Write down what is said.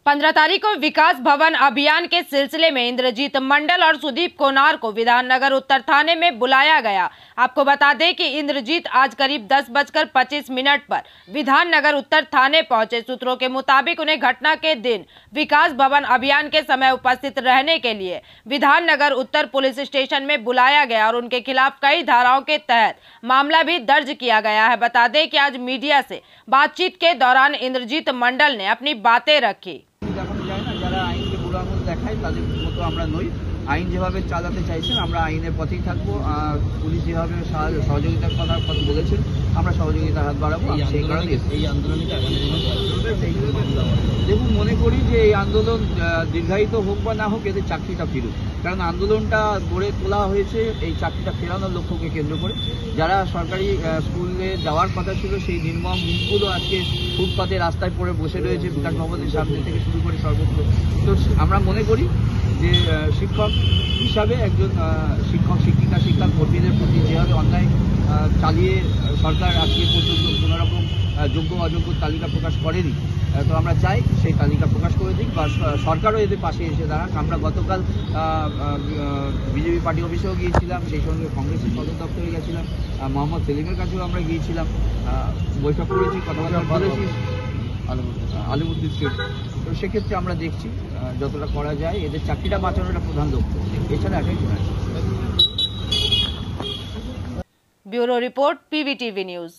15 तारीख को विकास भवन अभियान के सिलसिले में इंद्रजीत मंडल और सुदीप कोनार को विधाननगर उत्तर थाने में बुलाया गया। आपको बता दें कि इंद्रजीत आज करीब 10:25 पर विधाननगर उत्तर थाने पहुंचे। सूत्रों के मुताबिक उन्हें घटना के दिन विकास भवन अभियान के समय उपस्थित रहने के लिए विधाननगर उत्तर पुलिस स्टेशन में बुलाया गया और उनके खिलाफ कई धाराओं के तहत मामला भी दर्ज किया गया है। बता दें कि आज मीडिया से बातचीत के दौरान इंद्रजीत मंडल ने अपनी बातें रखी। যারা আইনকে বুড়ামুখ দেখায় তাদের মতো আমরা নই। আইন যেভাবে চালাতে চাইছেন আমরা আইনের পথেই থাকবো। পুলিশ যেভাবে সহযোগিতার কথা বলেছেন আমরা সহযোগিতার হাত বাড়াবো। সেই কারণে এই আন্দোলনটা দেখুন, মনে করি যে এই আন্দোলন দীর্ঘায়িত হোক বা না হোক, এদের চাকরিটা ফিরুক। কারণ আন্দোলনটা গড়ে তোলা হয়েছে এই চাকরিটা ফেরানোর লক্ষ্যকে কেন্দ্র করে। যারা সরকারি স্কুলে যাওয়ার কথা ছিল সেই নির্মম মুখগুলো আজকে ফুটপাতে রাস্তায় পড়ে বসে রয়েছে, বিকাশ ভবনের সামনে থেকে শুরু করে সর্বত্র। তো আমরা মনে করি যে শিক্ষক হিসাবে একজন শিক্ষিকা কর্মীদের প্রতি যেভাবে অন্যায় চালিয়ে সরকার আজকে পর্যন্ত কোনোরকম যোগ্য অযোগ্য তালিকা প্রকাশ করেনি, তো আমরা চাই সেই তালিকা প্রকাশ করে দিক বা সরকারও এদের পাশে এসে দাঁড়াক। আমরা গতকাল বিজেপি পার্টি অফিসেও গিয়েছিলাম, সেই সঙ্গে কংগ্রেসের সদর দপ্তরে গেছিলাম, মোহাম্মদ সেলিমের কাছেও আমরা গিয়েছিলাম, বৈঠক করেছি, কথাবার্তা বলেছি আলিমুদ্দিন স্ট্রিট। তো সেক্ষেত্রে আমরা দেখছি যতটা করা যায় এদের চাকরিটা বাঁচানোটা প্রধান লক্ষ্য, এছাড়া এটাই শোনা। Bureau report, PVTV news.